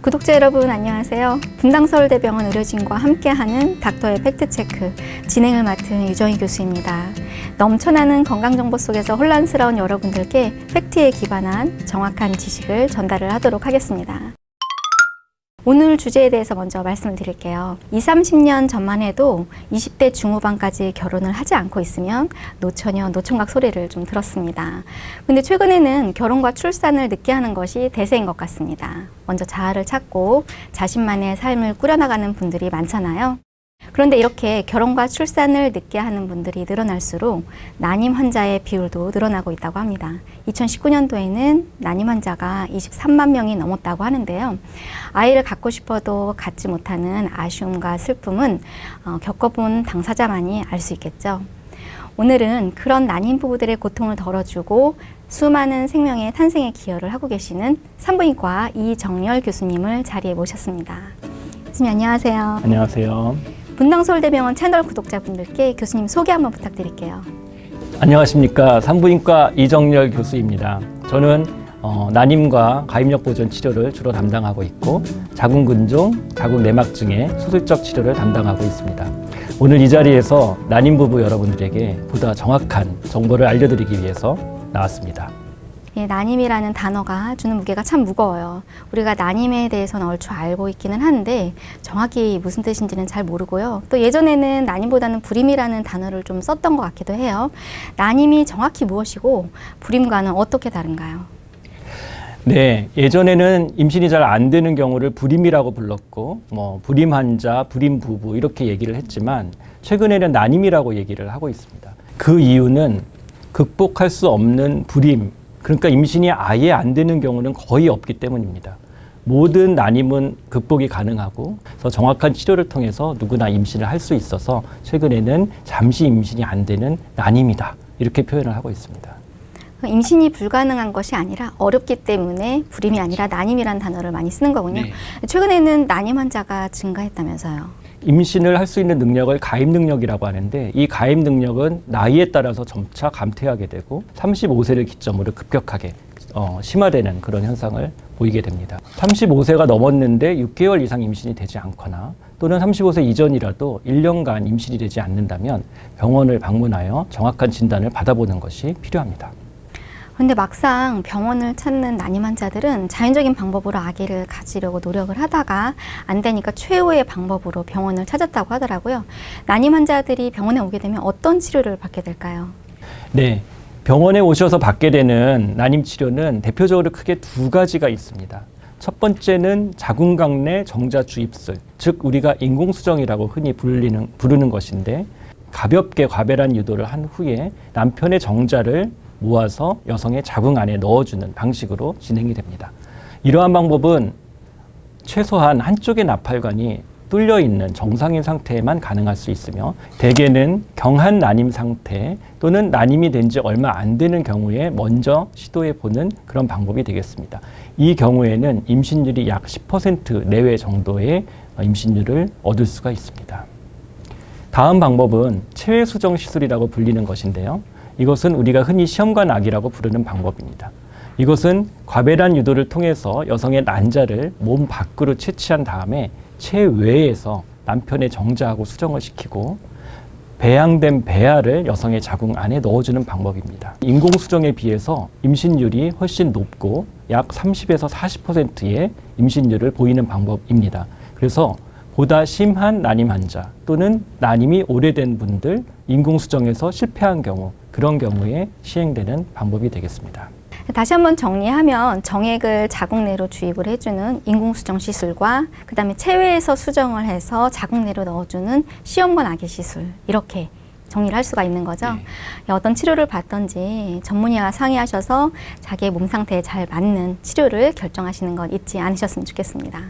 구독자 여러분 안녕하세요. 분당서울대병원 의료진과 함께하는 닥터의 팩트체크 진행을 맡은 유정희 교수입니다. 넘쳐나는 건강정보 속에서 혼란스러운 여러분들께 팩트에 기반한 정확한 지식을 전달을 하도록 하겠습니다. 오늘 주제에 대해서 먼저 말씀을 드릴게요. 20, 30년 전만 해도 20대 중후반까지 결혼을 하지 않고 있으면 노처녀, 노총각 소리를 좀 들었습니다. 근데 최근에는 결혼과 출산을 늦게 하는 것이 대세인 것 같습니다. 먼저 자아를 찾고 자신만의 삶을 꾸려나가는 분들이 많잖아요. 그런데 이렇게 결혼과 출산을 늦게 하는 분들이 늘어날수록 난임 환자의 비율도 늘어나고 있다고 합니다. 2019년도에는 난임 환자가 23만 명이 넘었다고 하는데요. 아이를 갖고 싶어도 갖지 못하는 아쉬움과 슬픔은 겪어본 당사자만이 알 수 있겠죠. 오늘은 그런 난임 부부들의 고통을 덜어주고 수많은 생명의 탄생에 기여를 하고 계시는 산부인과 이정열 교수님을 자리에 모셨습니다. 교수님 안녕하세요. 안녕하세요. 분당서울대병원 채널 구독자분들께 교수님 소개 한번 부탁드릴게요. 안녕하십니까. 산부인과 이정열 교수입니다. 저는 난임과 가임력 보존 치료를 주로 담당하고 있고 자궁근종, 자궁내막증의 수술적 치료를 담당하고 있습니다. 오늘 이 자리에서 난임 부부 여러분들에게 보다 정확한 정보를 알려드리기 위해서 나왔습니다. 예, 난임이라는 단어가 주는 무게가 참 무거워요. 우리가 난임에 대해서는 얼추 알고 있기는 한데 정확히 무슨 뜻인지는 잘 모르고요. 또 예전에는 난임보다는 불임이라는 단어를 좀 썼던 것 같기도 해요. 난임이 정확히 무엇이고 불임과는 어떻게 다른가요? 네, 예전에는 임신이 잘 안 되는 경우를 불임이라고 불렀고 불임 환자, 불임 부부 이렇게 얘기를 했지만 최근에는 난임이라고 얘기를 하고 있습니다. 그 이유는 극복할 수 없는 불임, 그러니까 임신이 아예 안 되는 경우는 거의 없기 때문입니다. 모든 난임은 극복이 가능하고 그래서 정확한 치료를 통해서 누구나 임신을 할 수 있어서 최근에는 잠시 임신이 안 되는 난임이다 이렇게 표현을 하고 있습니다. 임신이 불가능한 것이 아니라 어렵기 때문에 불임이 아니라 난임이라는 단어를 많이 쓰는 거군요. 네. 최근에는 난임 환자가 증가했다면서요. 임신을 할 수 있는 능력을 가임 능력이라고 하는데 이 가임 능력은 나이에 따라서 점차 감퇴하게 되고 35세를 기점으로 급격하게 심화되는 그런 현상을 보이게 됩니다. 35세가 넘었는데 6개월 이상 임신이 되지 않거나 또는 35세 이전이라도 1년간 임신이 되지 않는다면 병원을 방문하여 정확한 진단을 받아보는 것이 필요합니다. 그런데 막상 병원을 찾는 난임 환자들은 자연적인 방법으로 아기를 가지려고 노력을 하다가 안 되니까 최후의 방법으로 병원을 찾았다고 하더라고요. 난임 환자들이 병원에 오게 되면 어떤 치료를 받게 될까요? 네, 병원에 오셔서 받게 되는 난임 치료는 대표적으로 크게 두 가지가 있습니다. 첫 번째는 자궁강내 정자 주입술, 즉 우리가 인공수정이라고 흔히 부르는 것인데 가볍게 과배란 유도를 한 후에 남편의 정자를 모아서 여성의 자궁 안에 넣어주는 방식으로 진행이 됩니다. 이러한 방법은 최소한 한쪽의 나팔관이 뚫려 있는 정상인 상태에만 가능할 수 있으며 대개는 경한 난임 상태 또는 난임이 된 지 얼마 안 되는 경우에 먼저 시도해 보는 그런 방법이 되겠습니다. 이 경우에는 임신율이 약 10% 내외 정도의 임신율을 얻을 수가 있습니다. 다음 방법은 체외 수정 시술이라고 불리는 것인데요. 이것은 우리가 흔히 시험관악이라고 부르는 방법입니다. 이것은 과배란 유도를 통해서 여성의 난자를 몸 밖으로 채취한 다음에 체외에서 남편의 정자하고 수정을 시키고 배양된 배아를 여성의 자궁 안에 넣어주는 방법입니다. 인공수정에 비해서 임신율이 훨씬 높고 약 30에서 40%의 임신율을 보이는 방법입니다. 그래서 보다 심한 난임 환자 또는 난임이 오래된 분들 인공수정에서 실패한 경우 그런 경우에 시행되는 방법이 되겠습니다. 다시 한번 정리하면 정액을 자궁 내로 주입을 해주는 인공수정 시술과 그 다음에 체외에서 수정을 해서 자궁 내로 넣어주는 시험관 아기 시술 이렇게 정리를 할 수가 있는 거죠. 네. 어떤 치료를 받던지 전문의와 상의하셔서 자기의 몸 상태에 잘 맞는 치료를 결정하시는 것 잊지 않으셨으면 좋겠습니다.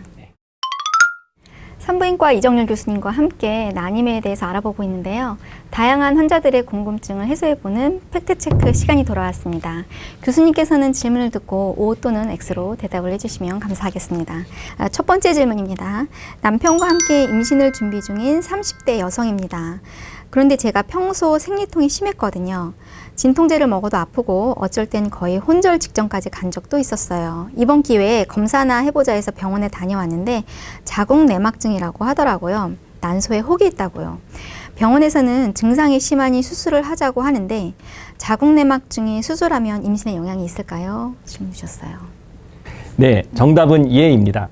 산부인과 이정열 교수님과 함께 난임에 대해서 알아보고 있는데요. 다양한 환자들의 궁금증을 해소해보는 팩트체크 시간이 돌아왔습니다. 교수님께서는 질문을 듣고 O 또는 X로 대답을 해주시면 감사하겠습니다. 첫 번째 질문입니다. 남편과 함께 임신을 준비 중인 30대 여성입니다. 그런데 제가 평소 생리통이 심했거든요. 진통제를 먹어도 아프고 어쩔 땐 거의 혼절 직전까지 간 적도 있었어요. 이번 기회에 검사나 해보자 해서 병원에 다녀왔는데 자궁 내막증이라고 하더라고요. 난소에 혹이 있다고요. 병원에서는 증상이 심하니 수술을 하자고 하는데 자궁 내막증이 수술하면 임신에 영향이 있을까요? 질문 주셨어요. 네, 정답은 예입니다.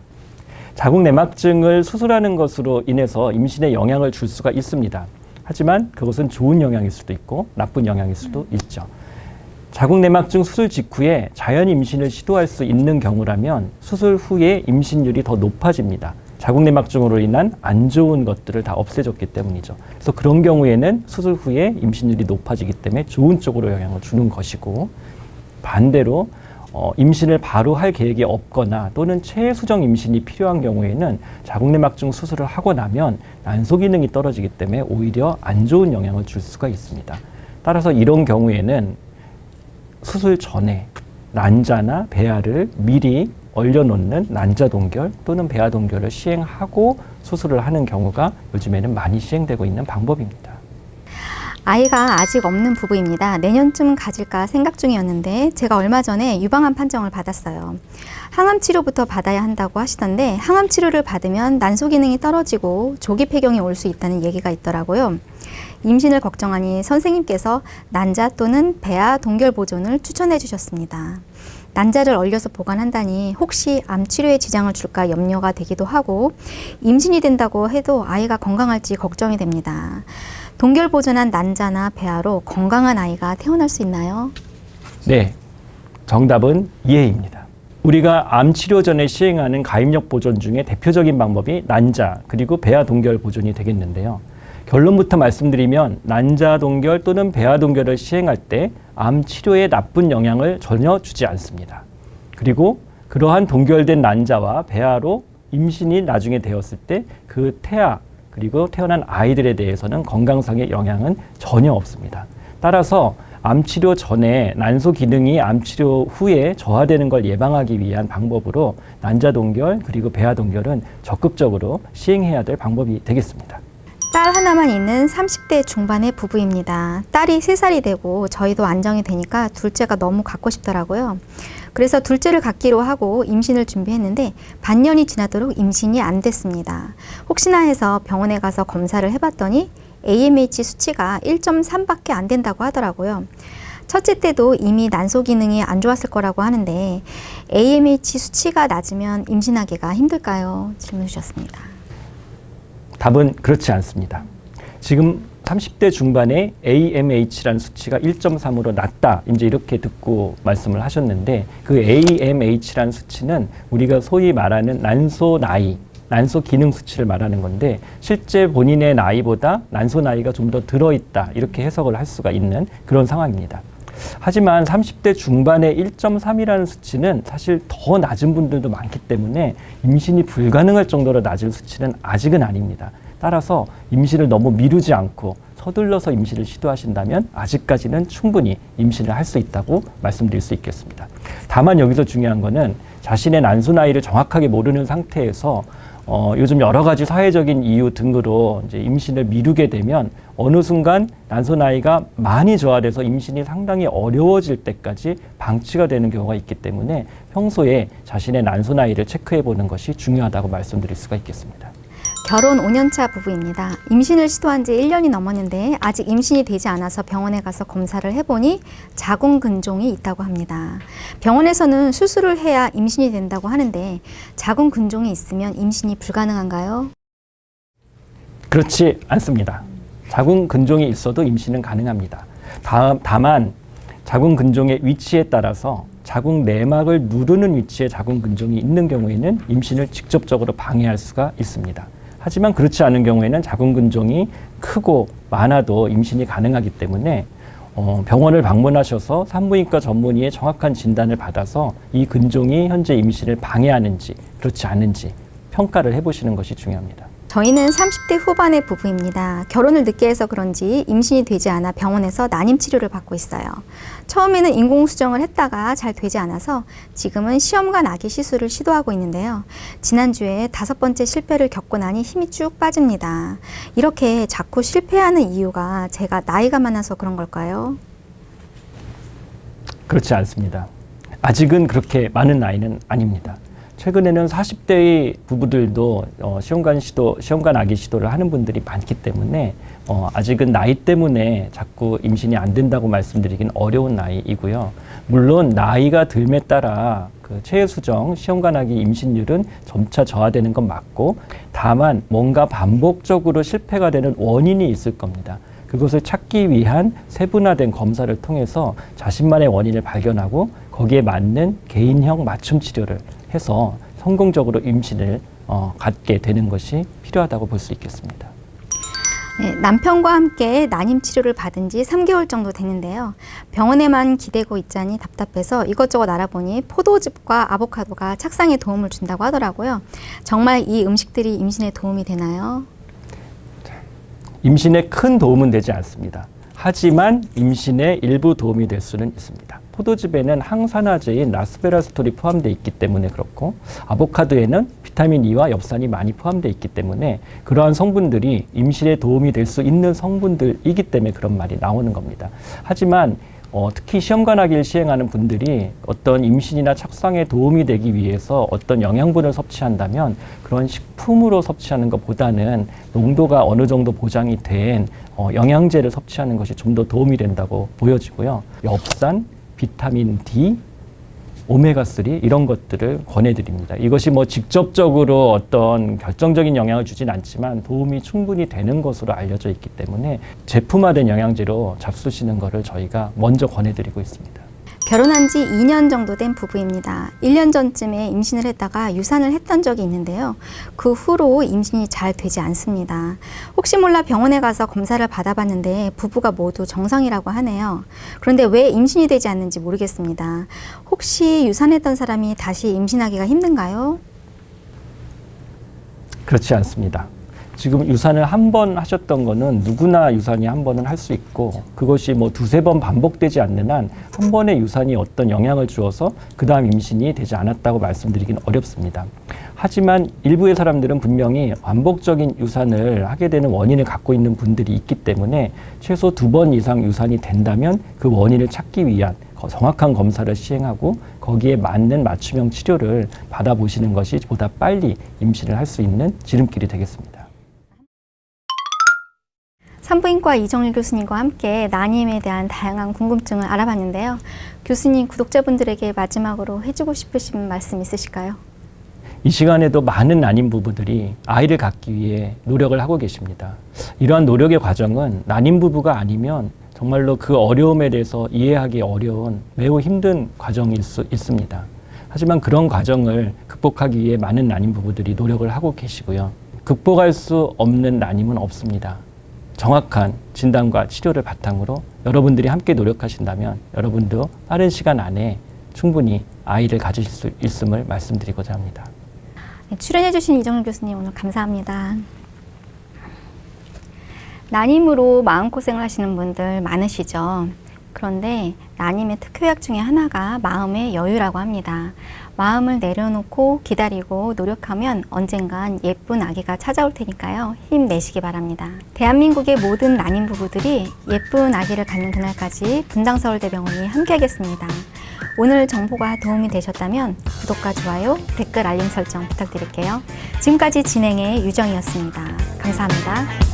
자궁 내막증을 수술하는 것으로 인해서 임신에 영향을 줄 수가 있습니다. 하지만 그것은 좋은 영향일 수도 있고 나쁜 영향일 수도 있죠. 자궁 내막증 수술 직후에 자연 임신을 시도할 수 있는 경우라면 수술 후에 임신율이 더 높아집니다. 자궁 내막증으로 인한 안 좋은 것들을 다 없애줬기 때문이죠. 그래서 그런 경우에는 수술 후에 임신율이 높아지기 때문에 좋은 쪽으로 영향을 주는 것이고, 반대로 임신을 바로 할 계획이 없거나 또는 최수정 임신이 필요한 경우에는 자궁 내막증 수술을 하고 나면 난소 기능이 떨어지기 때문에 오히려 안 좋은 영향을 줄 수가 있습니다. 따라서 이런 경우에는 수술 전에 난자나 배아를 미리 얼려놓는 난자 동결 또는 배아 동결을 시행하고 수술을 하는 경우가 요즘에는 많이 시행되고 있는 방법입니다. 아이가 아직 없는 부부입니다. 내년쯤 가질까 생각 중이었는데 제가 얼마 전에 유방암 판정을 받았어요. 항암 치료부터 받아야 한다고 하시던데 항암 치료를 받으면 난소 기능이 떨어지고 조기 폐경이 올 수 있다는 얘기가 있더라고요. 임신을 걱정하니 선생님께서 난자 또는 배아 동결 보존을 추천해 주셨습니다. 난자를 얼려서 보관한다니 혹시 암 치료에 지장을 줄까 염려가 되기도 하고 임신이 된다고 해도 아이가 건강할지 걱정이 됩니다. 동결 보존한 난자나 배아로 건강한 아이가 태어날 수 있나요? 네, 정답은 예입니다. 우리가 암 치료 전에 시행하는 가입력 보존 중에 대표적인 방법이 난자 그리고 배아 동결 보존이 되겠는데요. 결론부터 말씀드리면 난자 동결 또는 배아 동결을 시행할 때 암 치료에 나쁜 영향을 전혀 주지 않습니다. 그리고 그러한 동결된 난자와 배아로 임신이 나중에 되었을 때 그 태아 그리고 태어난 아이들에 대해서는 건강상의 영향은 전혀 없습니다. 따라서 암 치료 전에 난소 기능이 암 치료 후에 저하되는 걸 예방하기 위한 방법으로 난자 동결 그리고 배아 동결은 적극적으로 시행해야 될 방법이 되겠습니다. 딸 하나만 있는 30대 중반의 부부입니다. 딸이 3살이 되고 저희도 안정이 되니까 둘째가 너무 갖고 싶더라고요. 그래서 둘째를 갖기로 하고 임신을 준비했는데 반년이 지나도록 임신이 안 됐습니다. 혹시나 해서 병원에 가서 검사를 해봤더니 AMH 수치가 1.3밖에 안 된다고 하더라고요. 첫째 때도 이미 난소 기능이 안 좋았을 거라고 하는데 AMH 수치가 낮으면 임신하기가 힘들까요? 질문 주셨습니다. 답은 그렇지 않습니다. 지금 30대 중반에 AMH라는 수치가 1.3으로 낮다. 이제 이렇게 듣고 말씀을 하셨는데 그 AMH라는 수치는 우리가 소위 말하는 난소 나이, 난소 기능 수치를 말하는 건데 실제 본인의 나이보다 난소 나이가 좀 더 들어있다. 이렇게 해석을 할 수가 있는 그런 상황입니다. 하지만 30대 중반의 1.3이라는 수치는 사실 더 낮은 분들도 많기 때문에 임신이 불가능할 정도로 낮은 수치는 아직은 아닙니다. 따라서 임신을 너무 미루지 않고 서둘러서 임신을 시도하신다면 아직까지는 충분히 임신을 할 수 있다고 말씀드릴 수 있겠습니다. 다만 여기서 중요한 거는 자신의 난소 나이를 정확하게 모르는 상태에서 요즘 여러 가지 사회적인 이유 등으로 이제 임신을 미루게 되면 어느 순간 난소 나이가 많이 저하돼서 임신이 상당히 어려워질 때까지 방치가 되는 경우가 있기 때문에 평소에 자신의 난소 나이를 체크해 보는 것이 중요하다고 말씀드릴 수가 있겠습니다. 결혼 5년차 부부입니다. 임신을 시도한 지 1년이 넘었는데 아직 임신이 되지 않아서 병원에 가서 검사를 해보니 자궁 근종이 있다고 합니다. 병원에서는 수술을 해야 임신이 된다고 하는데 자궁 근종이 있으면 임신이 불가능한가요? 그렇지 않습니다. 자궁 근종이 있어도 임신은 가능합니다. 다만 자궁 근종의 위치에 따라서 자궁 내막을 누르는 위치에 자궁 근종이 있는 경우에는 임신을 직접적으로 방해할 수가 있습니다. 하지만 그렇지 않은 경우에는 자궁 근종이 크고 많아도 임신이 가능하기 때문에 병원을 방문하셔서 산부인과 전문의의 정확한 진단을 받아서 이 근종이 현재 임신을 방해하는지 그렇지 않은지 평가를 해보시는 것이 중요합니다. 저희는 30대 후반의 부부입니다. 결혼을 늦게 해서 그런지 임신이 되지 않아 병원에서 난임 치료를 받고 있어요. 처음에는 인공수정을 했다가 잘 되지 않아서 지금은 시험관 아기 시술을 시도하고 있는데요. 지난주에 5번째 실패를 겪고 나니 힘이 쭉 빠집니다. 이렇게 자꾸 실패하는 이유가 제가 나이가 많아서 그런 걸까요? 그렇지 않습니다. 아직은 그렇게 많은 나이는 아닙니다. 최근에는 40대의 부부들도 시험관 아기 시도를 하는 분들이 많기 때문에 아직은 나이 때문에 자꾸 임신이 안 된다고 말씀드리긴 어려운 나이이고요. 물론 나이가 들에 따라 그 체외수정, 시험관 아기 임신율은 점차 저하되는 건 맞고, 다만 뭔가 반복적으로 실패가 되는 원인이 있을 겁니다. 그것을 찾기 위한 세분화된 검사를 통해서 자신만의 원인을 발견하고 거기에 맞는 개인형 맞춤 치료를 해서 성공적으로 임신을 갖게 되는 것이 필요하다고 볼 수 있겠습니다. 네, 남편과 함께 난임 치료를 받은 지 3개월 정도 됐는데요. 병원에만 기대고 있자니 답답해서 이것저것 알아보니 포도즙과 아보카도가 착상에 도움을 준다고 하더라고요. 정말 이 음식들이 임신에 도움이 되나요? 임신에 큰 도움은 되지 않습니다. 하지만 임신에 일부 도움이 될 수는 있습니다. 포도즙에는 항산화제인 라스베라스톨이 포함되어 있기 때문에 그렇고, 아보카도에는 비타민 E와 엽산이 많이 포함되어 있기 때문에 그러한 성분들이 임신에 도움이 될 수 있는 성분들이기 때문에 그런 말이 나오는 겁니다. 하지만 특히 시험관아기를 시행하는 분들이 어떤 임신이나 착상에 도움이 되기 위해서 어떤 영양분을 섭취한다면 그런 식품으로 섭취하는 것보다는 농도가 어느 정도 보장이 된 영양제를 섭취하는 것이 좀 더 도움이 된다고 보여지고요. 엽산, 비타민 D, 오메가3 이런 것들을 권해드립니다. 이것이 직접적으로 어떤 결정적인 영향을 주진 않지만 도움이 충분히 되는 것으로 알려져 있기 때문에 제품화된 영양제로 잡수시는 것을 저희가 먼저 권해드리고 있습니다. 결혼한 지 2년 정도 된 부부입니다. 1년 전쯤에 임신을 했다가 유산을 했던 적이 있는데요. 그 후로 임신이 잘 되지 않습니다. 혹시 몰라 병원에 가서 검사를 받아봤는데 부부가 모두 정상이라고 하네요. 그런데 왜 임신이 되지 않는지 모르겠습니다. 혹시 유산했던 사람이 다시 임신하기가 힘든가요? 그렇지 않습니다. 지금 유산을 한 번 하셨던 거는 누구나 유산이 한 번은 할 수 있고, 그것이 두세 번 반복되지 않는 한 한 번의 유산이 어떤 영향을 주어서 그 다음 임신이 되지 않았다고 말씀드리긴 어렵습니다. 하지만 일부의 사람들은 분명히 반복적인 유산을 하게 되는 원인을 갖고 있는 분들이 있기 때문에 최소 2번 이상 유산이 된다면 그 원인을 찾기 위한 정확한 검사를 시행하고 거기에 맞는 맞춤형 치료를 받아보시는 것이 보다 빨리 임신을 할 수 있는 지름길이 되겠습니다. 산부인과 이정일 교수님과 함께 난임에 대한 다양한 궁금증을 알아봤는데요. 교수님, 구독자분들에게 마지막으로 해주고 싶으신 말씀 있으실까요? 이 시간에도 많은 난임 부부들이 아이를 갖기 위해 노력을 하고 계십니다. 이러한 노력의 과정은 난임 부부가 아니면 정말로 그 어려움에 대해서 이해하기 어려운 매우 힘든 과정일 수 있습니다. 하지만 그런 과정을 극복하기 위해 많은 난임 부부들이 노력을 하고 계시고요. 극복할 수 없는 난임은 없습니다. 정확한 진단과 치료를 바탕으로 여러분들이 함께 노력하신다면 여러분도 빠른 시간 안에 충분히 아이를 가질 수 있음을 말씀드리고자 합니다. 네, 출연해주신 이정일 교수님 오늘 감사합니다. 난임으로 마음고생을 하시는 분들 많으시죠? 그런데 난임의 특효약 중에 하나가 마음의 여유라고 합니다. 마음을 내려놓고 기다리고 노력하면 언젠간 예쁜 아기가 찾아올 테니까요. 힘내시기 바랍니다. 대한민국의 모든 난임 부부들이 예쁜 아기를 갖는 그날까지 분당서울대병원이 함께하겠습니다. 오늘 정보가 도움이 되셨다면 구독과 좋아요, 댓글 알림 설정 부탁드릴게요. 지금까지 진행의 유정이었습니다. 감사합니다.